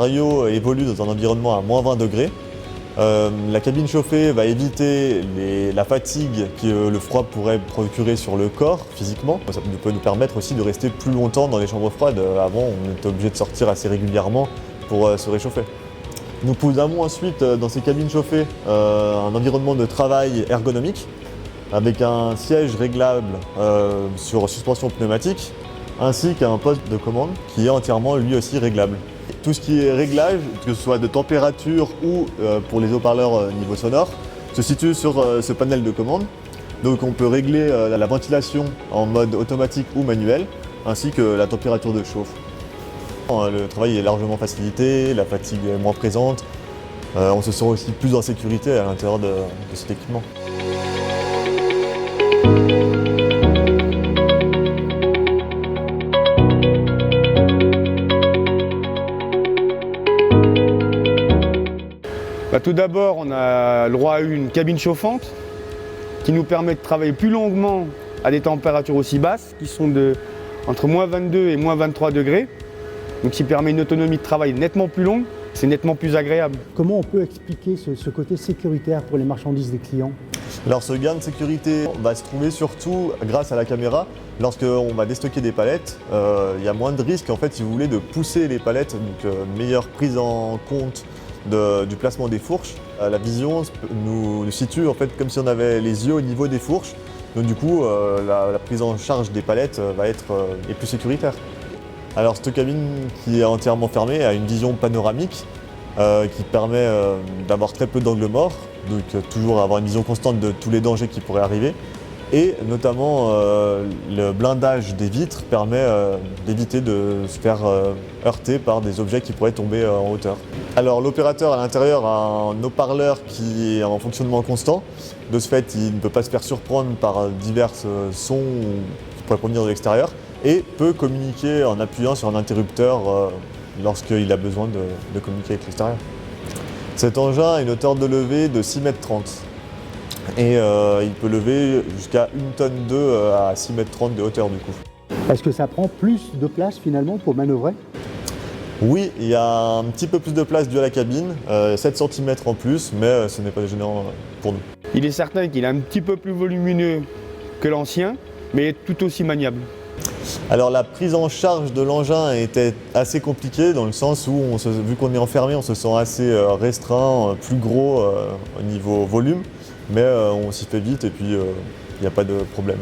chariot évolue dans un environnement à moins 20 degrés. La cabine chauffée va éviter la fatigue que le froid pourrait procurer sur le corps physiquement. Ça peut nous permettre aussi de rester plus longtemps dans les chambres froides. Avant, on était obligé de sortir assez régulièrement pour se réchauffer. Nous avons ensuite dans ces cabines chauffées un environnement de travail ergonomique avec un siège réglable sur suspension pneumatique ainsi qu'un poste de commande qui est entièrement lui aussi réglable. Tout ce qui est réglage, que ce soit de température ou pour les haut-parleurs niveau sonore, se situe sur ce panel de commande. Donc on peut régler la ventilation en mode automatique ou manuel, ainsi que la température de chauffe. Le travail est largement facilité, la fatigue est moins présente. On se sent aussi plus en sécurité à l'intérieur de cet équipement. Tout d'abord, on a le droit à une cabine chauffante qui nous permet de travailler plus longuement à des températures aussi basses, qui sont entre moins 22 et moins 23 degrés. Donc, qui permet une autonomie de travail nettement plus longue, c'est nettement plus agréable. Comment on peut expliquer ce côté sécuritaire pour les marchandises des clients? Alors ce gain de sécurité va se trouver surtout grâce à la caméra. Lorsqu'on va déstocker des palettes, il y a moins de risques en fait, si vous voulez, de pousser les palettes, donc meilleure prise en compte du placement des fourches. La vision nous situe en fait comme si on avait les yeux au niveau des fourches. Donc du coup, la prise en charge des palettes va être plus sécuritaire. Alors cette cabine qui est entièrement fermée a une vision panoramique qui permet d'avoir très peu d'angles morts, donc toujours avoir une vision constante de tous les dangers qui pourraient arriver. Et notamment le blindage des vitres permet d'éviter de se faire heurter par des objets qui pourraient tomber en hauteur. Alors l'opérateur à l'intérieur a un haut-parleur qui est en fonctionnement constant. De ce fait, il ne peut pas se faire surprendre par divers sons qui pourraient provenir de l'extérieur et peut communiquer en appuyant sur un interrupteur lorsqu'il a besoin de communiquer avec l'extérieur. Cet engin a une hauteur de levée de 6,30 m. Et il peut lever jusqu'à 1,2 tonne à 6,30 m de hauteur du coup. Est-ce que ça prend plus de place finalement pour manœuvrer? Oui, il y a un petit peu plus de place dû à la cabine, 7 cm en plus, mais ce n'est pas gênant pour nous. Il est certain qu'il est un petit peu plus volumineux que l'ancien, mais tout aussi maniable. Alors la prise en charge de l'engin était assez compliquée dans le sens où, vu qu'on est enfermé, on se sent assez restreint, plus gros au niveau volume. Mais on s'y fait vite et puis il n'y a pas de problème.